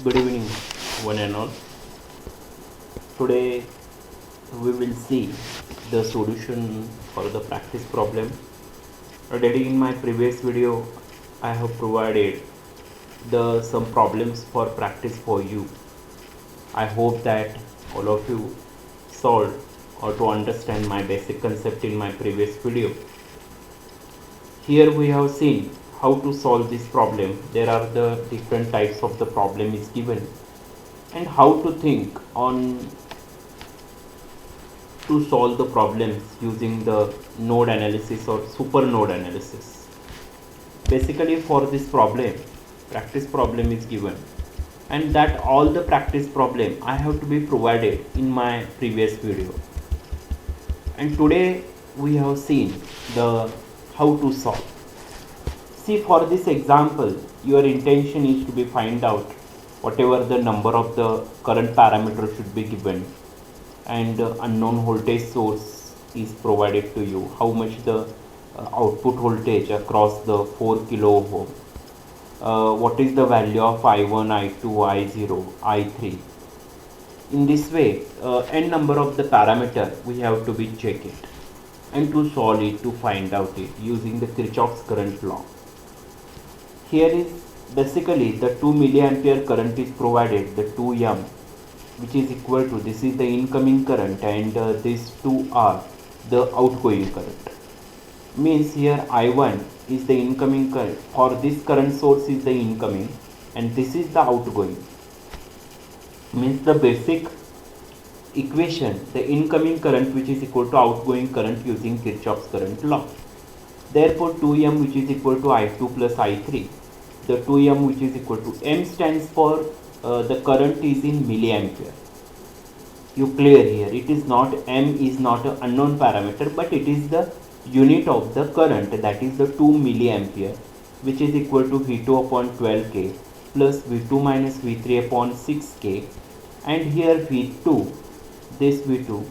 Good evening, one and all. Today we will see the solution for the practice problem. Already in my previous video, I have provided the some problems for practice for you. I hope that all of you solved or to understand my basic concept in my previous video. Here we have seen how to solve this problem. There are the different types of the problem is given and how to think on to solve the problems using the node analysis or super node analysis. Basically for this problem, practice problem is given and that all the practice problem I have to be provided in my previous video. And today we have seen the how to solve. See, for this example, your intention is to be find out whatever the number of the current parameter should be given and unknown voltage source is provided to you, how much the output voltage across the 4 kilo ohm, what is the value of I1, I2, I0, I3. In this way, n number of the parameter we have to be check it and to solve it, to find out it using the Kirchhoff's current law. Here is basically the 2 milliampere current is provided, the 2M, which is equal to, this is the incoming current and these two are the outgoing current. Means here I1 is the incoming current, for this current source is the incoming and this is the outgoing. Means the basic equation, the incoming current which is equal to outgoing current using Kirchhoff's current law. Therefore 2M which is equal to I2 plus I3. The 2M which is equal to, M stands for the current is in milliampere. You clear here, it is not, M is not an unknown parameter, but it is the unit of the current, that is the 2 milliampere, which is equal to V2 upon 12K plus V2 minus V3 upon 6K, and here V2, this V2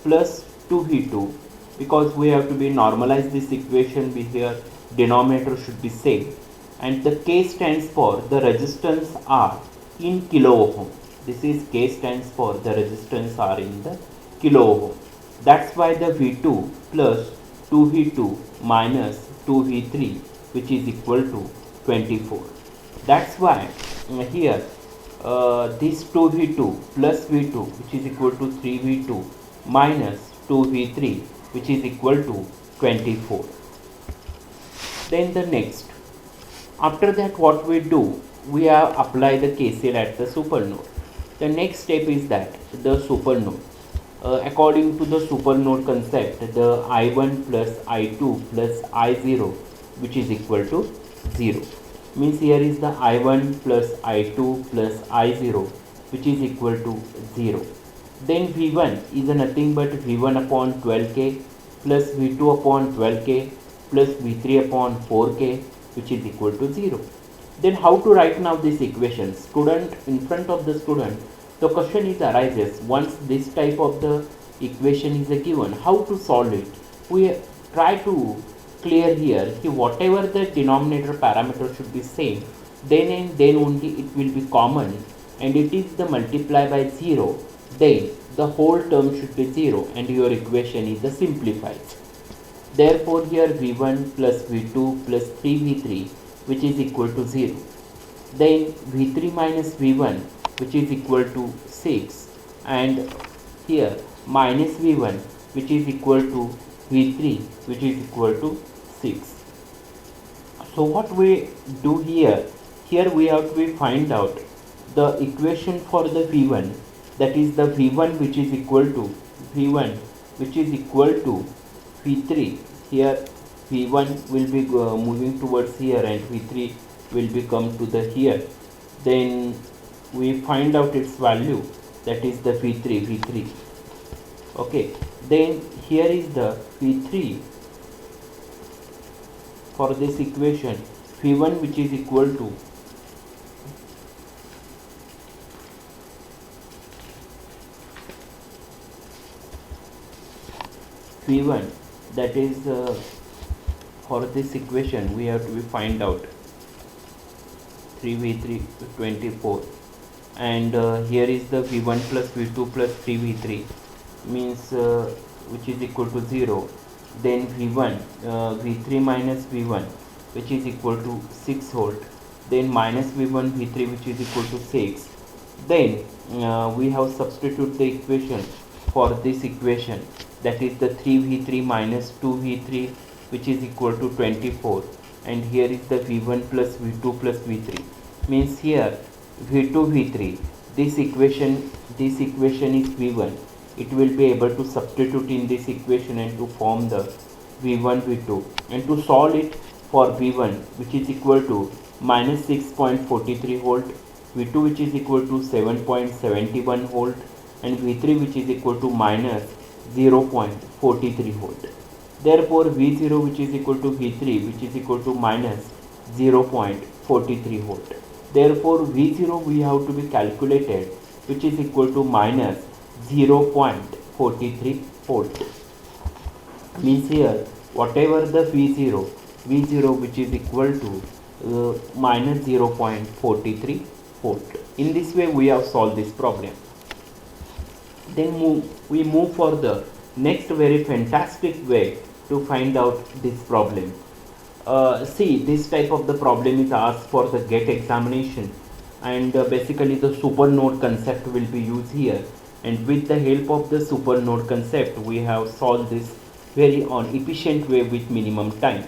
plus 2V2, because we have to be normalize this equation, be here denominator should be same, and the K stands for the resistance R in kilo ohm. This is K stands for the resistance R in the kilo ohm. That's why the V2 plus 2V2 minus 2V3 which is equal to 24. That's why here this 2V2 plus V2 which is equal to 3V2 minus 2V3 which is equal to 24. Then the next, after that what we do, we have apply the KCL at the super node. The next step is that the super node. According to the super node concept, the I1 plus I2 plus I0 which is equal to 0. Means here is the I1 plus I2 plus I0 which is equal to 0. Then V1 is nothing but V1 upon 12K plus V2 upon 12K plus V3 upon 4K which is equal to 0. Then how to write now this equation? Student, in front of the student, the question is arises, once this type of the equation is given, how to solve it? We try to clear here कि whatever the denominator parameter should be same, then and then only it will be common, and it is the multiply by 0, then the whole term should be 0 and your equation is the simplified. Therefore here V1 plus V2 plus 3V3 which is equal to 0. Then V3 minus V1 which is equal to 6, and here minus V1 which is equal to V3 which is equal to 6. So what we do here, we have to find out the equation for the V1, that is the V1 which is equal to V3. Here V1 will be moving towards here and V3 will become to the here. Then we find out its value, that is the V3. Okay, then here is the V3 for this equation, V1 which is equal to V1, that is for this equation we have to find out 3v3 24 and here is the V1 plus V2 plus 3V3 means which is equal to 0. Then V1 V3 minus V1 which is equal to 6 volt, then minus V1 V3 which is equal to 6. Then we have substitute the equation for this equation, that is the 3V3 minus 2V3 which is equal to 24, and here is the V1 plus V2 plus V3 means here V2 V3, this equation is V1. It will be able to substitute in this equation and to form the V1 V2, and to solve it for V1 which is equal to minus 6.43 volt, V2 which is equal to 7.71 volt, and V3 which is equal to minus 0.43 volt. Therefore V0 which is equal to V3 which is equal to minus 0.43 volt. Therefore V0 we have to be calculated which is equal to minus 0.43 volt. Means here whatever the V0 which is equal to minus 0.43 volt. In this way we have solved this problem. Then we move for the next very fantastic way to find out this problem. See, this type of the problem is asked for the GATE examination, and basically the super node concept will be used here, and with the help of the super node concept we have solved this very efficient way with minimum time.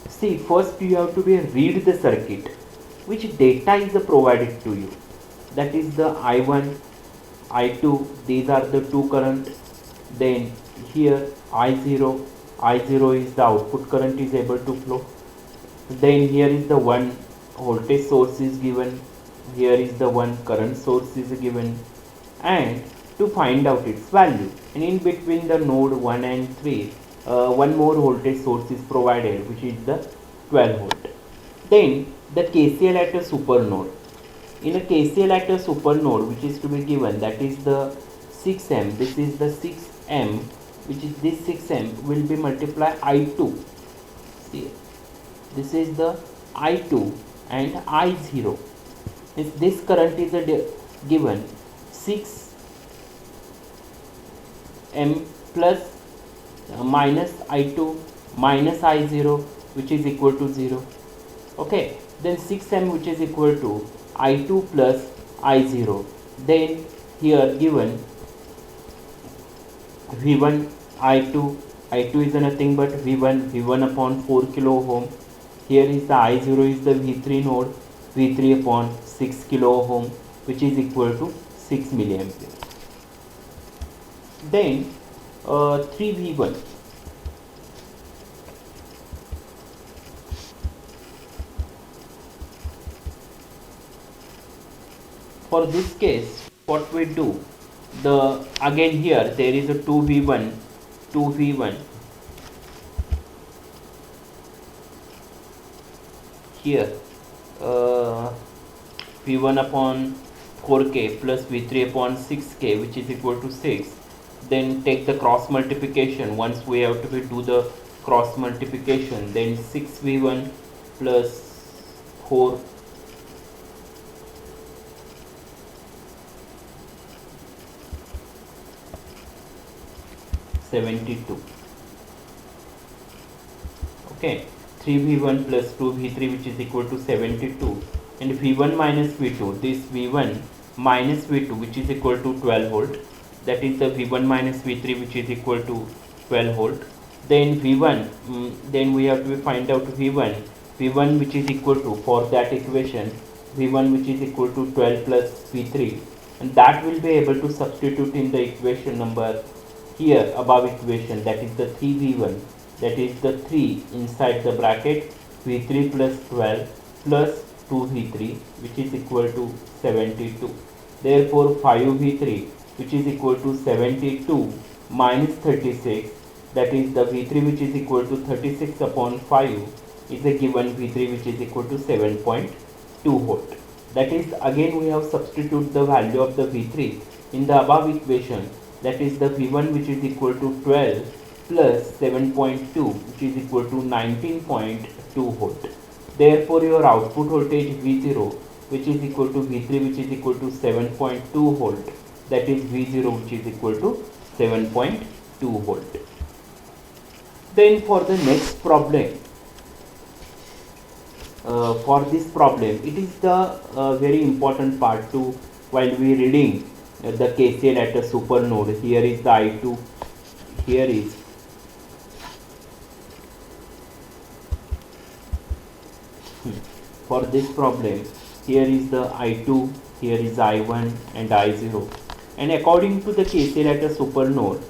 See, first you have to read the circuit, which data is provided to you, that is the I1, I2, these are the two current. Then here I0 is the output current is able to flow. Then here is the one voltage source is given, here is the one current source is given, and to find out its value, and in between the node 1 and 3 one more voltage source is provided which is the 12 volt. Then the KCL at a super node. In a KCL at a super node which is to be given, that is the 6M, this is the 6M, which is this 6M will be multiply I2. See, this is the I2 and I0. If this current is given 6M plus minus I2 minus I0 which is equal to 0. Okay, then 6M which is equal to I2 plus I0. Then here given V1 I2 is nothing but V1 upon 4 kilo ohm. Here is the I0 is the V3 node, V3 upon 6 kilo ohm which is equal to 6 milliampere. Then 3V1. For this case, what we do, again here there is a 2V1 here V1 upon 4k plus V3 upon 6k which is equal to 6. Then take the cross multiplication. Once we have to do the cross multiplication, then 6V1 plus 4 72. Okay, 3V1 plus 2V3 which is equal to 72, and V1 minus V2, this V1 minus V2 which is equal to 12 volt, that is the V1 minus V3 which is equal to 12 volt. Then V1, then we have to find out V1 which is equal to, for that equation, V1 which is equal to 12 plus V3, and that will be able to substitute in the equation number here above equation, that is the 3V1, that is the 3 inside the bracket V3 plus 12 plus 2V3 which is equal to 72. Therefore 5V3 which is equal to 72 minus 36, that is the V3 which is equal to 36 upon 5 is a given V3 which is equal to 7.2 volt. That is, again we have substitute the value of the V3 in the above equation, that is the V1 which is equal to 12 plus 7.2 which is equal to 19.2 volt. Therefore your output voltage V0 which is equal to V3 which is equal to 7.2 volt, that is V0 which is equal to 7.2 volt. Then for the next problem, for this problem it is the very important part to while we reading the KCL at a super node. Here is the I2, here is for this problem, here is the I2, here is I1 and I0, and according to the KCL at a super node,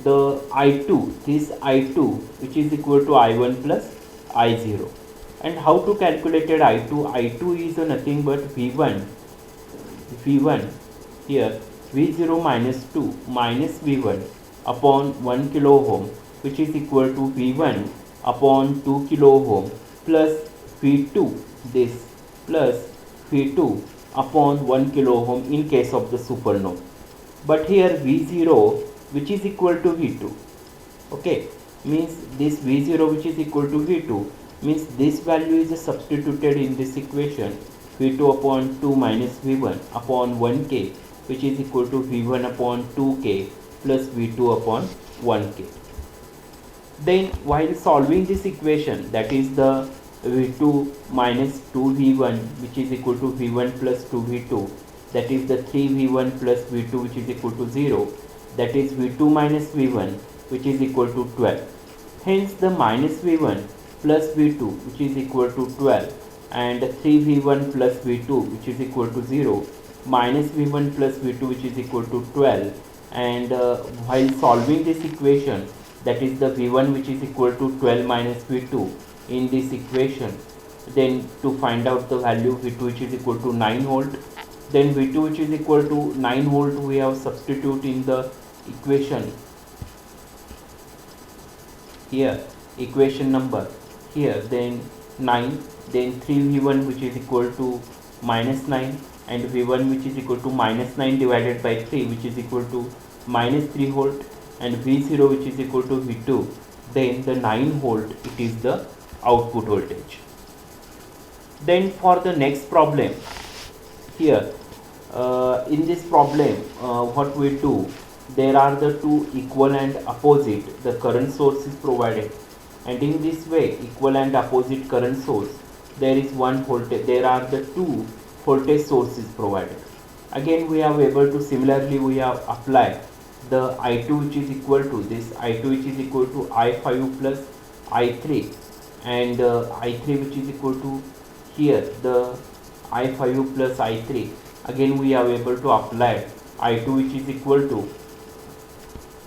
the I2, this I2 which is equal to I1 plus I0. And how to calculate it I2? I2 is nothing but V1 here, V0 minus 2 minus V1 upon 1 kilo ohm, which is equal to V1 upon 2 kilo ohm plus V2, this plus V2 upon 1 kilo ohm in case of the supernode. But here V0 which is equal to V2, okay, means this V0 which is equal to V2 means this value is substituted in this equation, V2 upon 2 minus V1 upon 1k, which is equal to V1 upon 2k plus V2 upon 1k. Then while solving this equation, that is the V2 minus 2V1 which is equal to V1 plus 2V2, that is the 3V1 plus V2 which is equal to 0, that is V2 minus V1 which is equal to 12. Hence the minus V1 plus V2 which is equal to 12 and 3V1 plus V2 which is equal to 0 minus V1 plus V2 which is equal to 12, and while solving this equation, that is the V1 which is equal to 12 minus V2 in this equation, then to find out the value V2 which is equal to 9 volt, then V2 which is equal to 9 volt we have substitute in the equation here, equation number here, then 9, then 3V1 which is equal to minus 9 and V1 which is equal to minus 9 divided by 3 which is equal to minus 3 volt, and V0 which is equal to V2, then the 9 volt it is the output voltage. Then for the next problem, here in this problem what we do, there are the two equal and opposite, the current source is provided, and in this way equal and opposite current source, there is one voltage, there are the two voltage sources provided. Again we have able to similarly we have applied the I2 which is equal to this I2 which is equal to I5 plus I3, and I3 which is equal to here the I5 plus I3. Again we are able to apply I2 which is equal to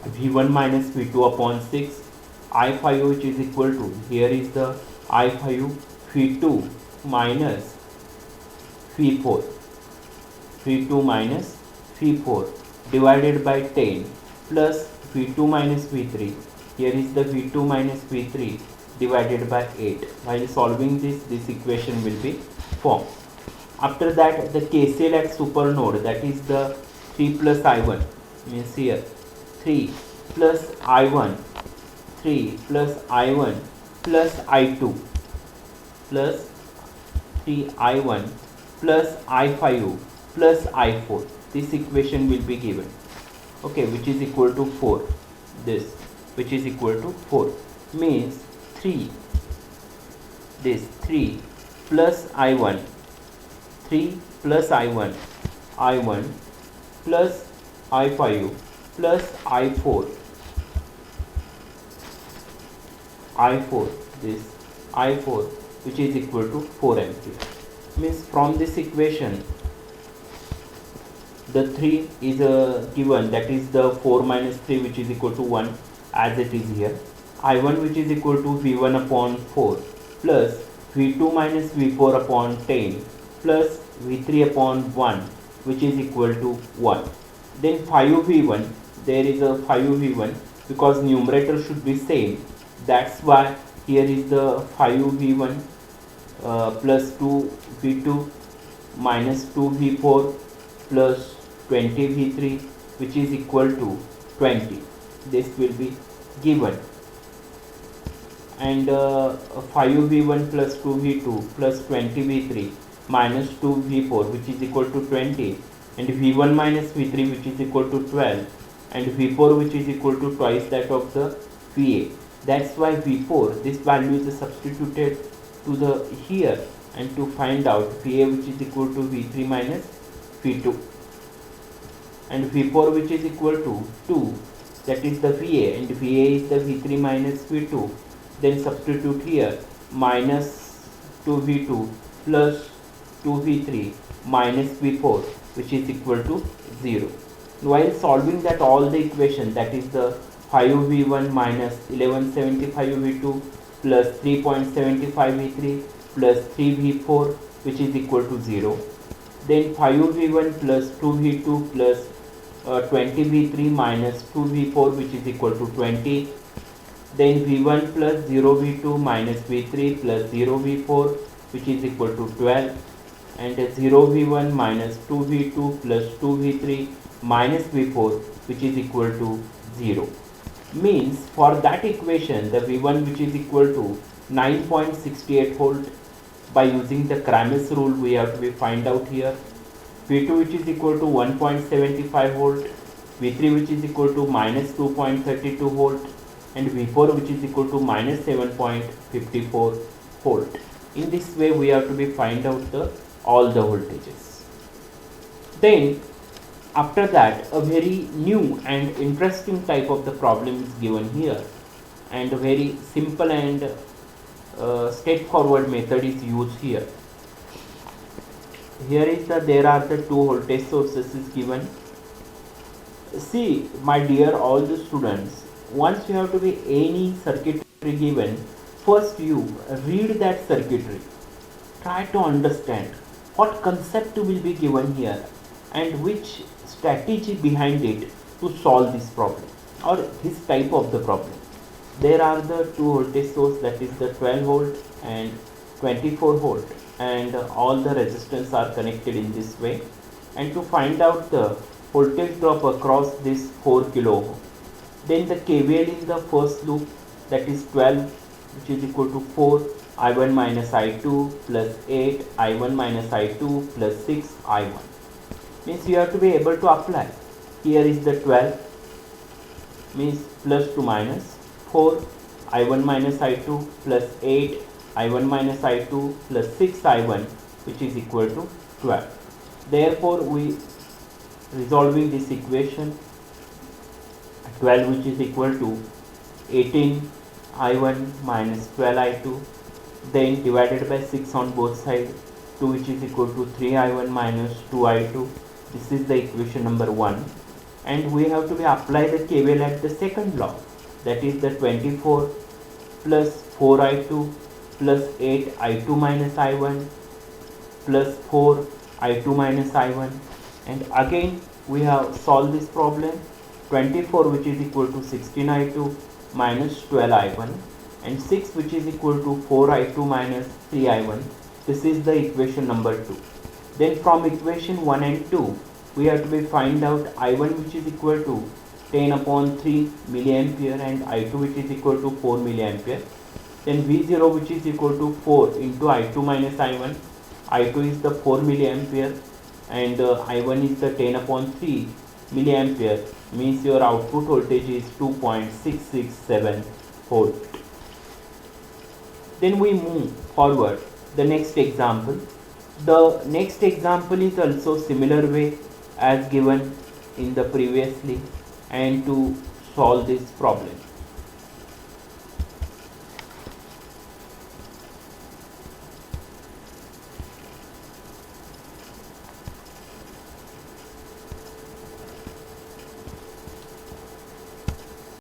V1 minus V2 upon 6, I5 which is equal to, here is the I5 V2 minus V4, V2 minus V4 divided by 10 plus V2 minus V3, here is the V2 minus V3 divided by 8. While solving this equation will be formed. After that the KCL at super node, that is the 3 plus I1, means here 3 plus I1, 3 plus I1 plus I2 plus 3I1 plus I5 plus I4, this equation will be given, okay, which is equal to 4, this which is equal to 4, means 3, this 3 plus I1, 3 plus I1, I1 plus I5 plus I4, this I4 which is equal to 4 ampere. Means from this equation the 3 is given, that is the 4 minus 3 which is equal to 1 as it is here, I1 which is equal to V1 upon 4 plus V2 minus V4 upon 10 plus V3 upon 1 which is equal to 1. Then 5V1, there is a 5V1 because numerator should be same, that's why here is the 5V1 plus 2V2 minus 2V4 plus 20V3 which is equal to 20, this will be given, and 5V1 plus 2V2 plus 20V3 minus 2V4 which is equal to 20, and V1 minus V3 which is equal to 12, and V4 which is equal to twice that of the VA. That's why V4, this value is substituted to the here, and to find out VA which is equal to V3 minus V2, and V4 which is equal to 2, that is the VA, and VA is the V3 minus V2. Then substitute here minus 2V2 plus 2V3 minus V4 which is equal to 0. While solving that all the equation, that is the 5V1 minus 1175V2 plus 3.75V3 plus 3V4 which is equal to 0. Then 5V1 plus 2V2 plus 20V3 minus 2V4 which is equal to 20. Then V1 plus 0V2 minus V3 plus 0V4 which is equal to 12, and 0V1 minus 2V2 plus 2V3 minus V4 which is equal to 0. Means for that equation, the V1 which is equal to 9.68 volt, by using the Cramé's rule we have to find out here. V2 which is equal to 1.75 volt, V3 which is equal to minus 2.32 volt, and V4 which is equal to minus 7.54 volt. In this way we have to find out all the voltages. Then after that, a very new and interesting type of the problem is given here, and a very simple and straightforward method is used here. Here is there are the two voltage sources is given. See, my dear all the students, once you have to be any circuitry given, first you read that circuitry, try to understand what concept will be given here and which strategy behind it to solve this problem or this type of the problem. There are the two voltage source, that is the 12 volt and 24 volt, and all the resistance are connected in this way. And to find out the voltage drop across this 4 kilo ohm, then the KVL in the first loop, that is 12 which is equal to 4 I1 minus I2 plus 8 I1 minus I2 plus 6 I1, means you have to be able to apply. Here is the 12, means plus to minus 4 I1 minus I2 plus 8 I1 minus I2 plus 6 I1 which is equal to 12. Therefore we resolving this equation, 12 which is equal to 18 I1 minus 12 I2, then divided by 6 on both sides, 2 which is equal to 3 I1 minus 2 I2. This is the equation number 1, and we have to apply the KVL at the second law, that is the 24 plus 4 I2 plus 8 I2 minus I1 plus 4 I2 minus I1, and again we have solved this problem. 24 which is equal to 16 I2 minus 12 I1, and 6 which is equal to 4 I2 minus 3 I1. This is the equation number 2. Then from equation 1 and 2 we have to find out I1 which is equal to 10 upon 3 milliampere and I2 which is equal to 4 milliampere. Then V0 which is equal to 4 into I2 minus I1. I2 is the 4 milliampere and I1 is the 10 upon 3 milliampere, means your output voltage is 2.667 volt. Then we move forward the next example. The next example is also similar way as given in the previously, and to solve this problem.